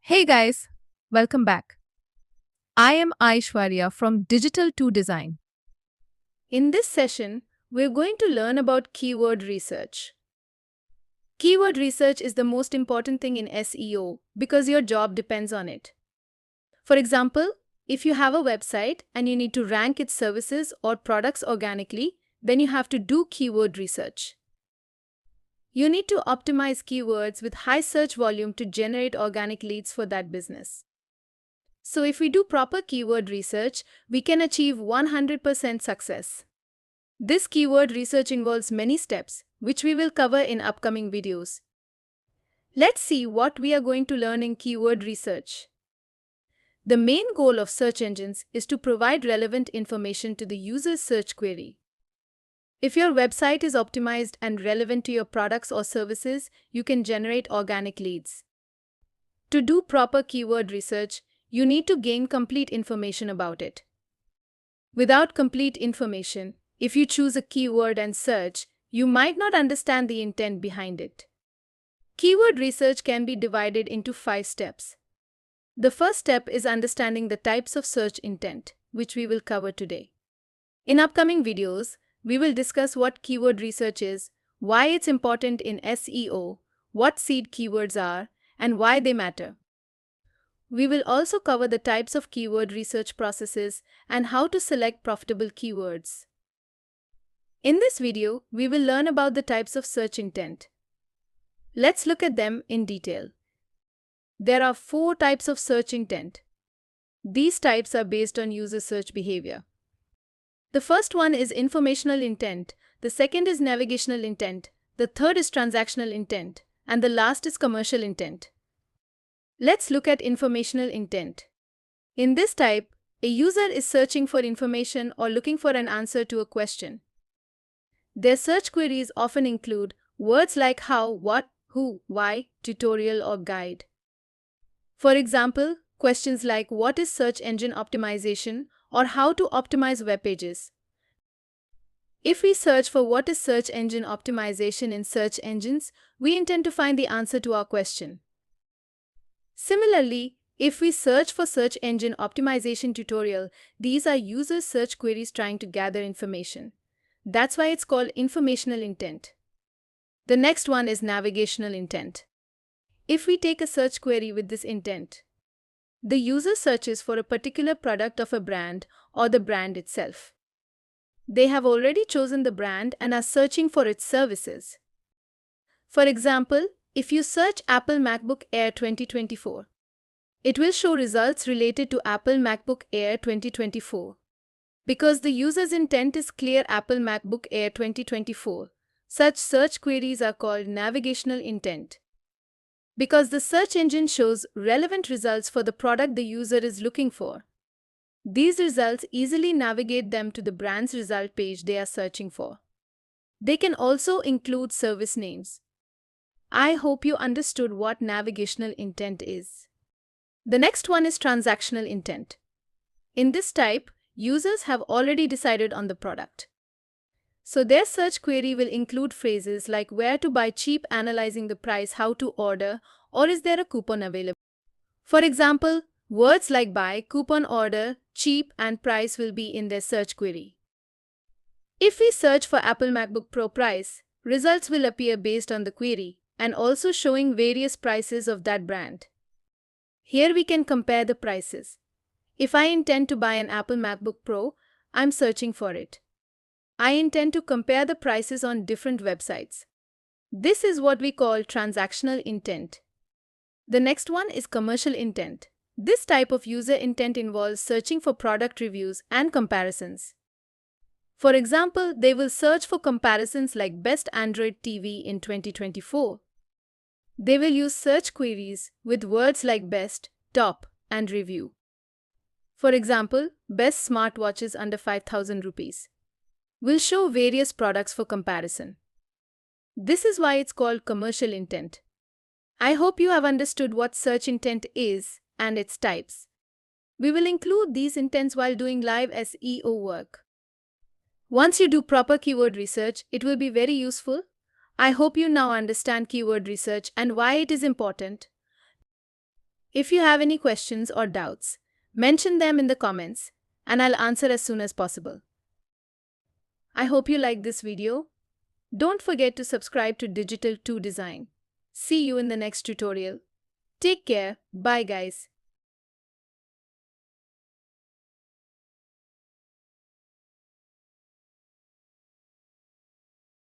Hey guys, welcome back. I am Aishwarya from Digital to Design. In this session, we're going to learn about keyword research. Keyword research is the most important thing in SEO because your job depends on it. For example, if you have a website and you need to rank its services or products organically, then you have to do keyword research. You need to optimize keywords with high search volume to generate organic leads for that business. So if we do proper keyword research, we can achieve 100% success. This keyword research involves many steps, which we will cover in upcoming videos. Let's see what we are going to learn in keyword research. The main goal of search engines is to provide relevant information to the user's search query. If your website is optimized and relevant to your products or services, you can generate organic leads. To do proper keyword research, you need to gain complete information about it. Without complete information, if you choose a keyword and search, you might not understand the intent behind it. Keyword research can be divided into 5 steps. The first step is understanding the types of search intent, which we will cover today. In upcoming videos, we will discuss what keyword research is, why it's important in SEO, what seed keywords are, and why they matter. We will also cover the types of keyword research processes and how to select profitable keywords. In this video, we will learn about the types of search intent. Let's look at them in detail. There are 4 types of search intent. These types are based on user search behavior. The first one is informational intent, the second is navigational intent, the third is transactional intent, and the last is commercial intent. Let's look at informational intent. In this type, a user is searching for information or looking for an answer to a question. Their search queries often include words like how, what, who, why, tutorial, or guide. For example, questions like what is search engine optimization or how to optimize web pages. If we search for what is search engine optimization in search engines, we intend to find the answer to our question. Similarly, if we search for search engine optimization tutorial, these are user search queries trying to gather information. That's why it's called informational intent. The next one is navigational intent. If we take a search query with this intent, the user searches for a particular product of a brand or the brand itself. They have already chosen the brand and are searching for its services. For example, if you search Apple MacBook Air 2024, it will show results related to Apple MacBook Air 2024. Because the user's intent is clear Apple MacBook Air 2024, such search queries are called navigational intent. Because the search engine shows relevant results for the product the user is looking for. These results easily navigate them to the brand's result page they are searching for. They can also include service names. I hope you understood what navigational intent is. The next one is transactional intent. In this type, users have already decided on the product. So their search query will include phrases like where to buy cheap, analyzing the price, how to order, or is there a coupon available. For example, words like buy, coupon, order, cheap, and price will be in their search query. If we search for Apple MacBook Pro price, results will appear based on the query and also showing various prices of that brand. Here we can compare the prices. If I intend to buy an Apple MacBook Pro, I'm searching for it. I intend to compare the prices on different websites. This is what we call transactional intent. The next one is commercial intent. This type of user intent involves searching for product reviews and comparisons. For example, they will search for comparisons like best Android TV in 2024. They will use search queries with words like best, top, and review. For example, best smartwatches under 5,000 rupees. Will show various products for comparison. This is why it's called commercial intent. I hope you have understood what search intent is and its types. We will include these intents while doing live SEO work. Once you do proper keyword research, it will be very useful. I hope you now understand keyword research and why it is important. If you have any questions or doubts, mention them in the comments and I'll answer as soon as possible. I hope you liked this video. Don't forget to subscribe to Digital 2 Design. See you in the next tutorial. Take care. Bye guys.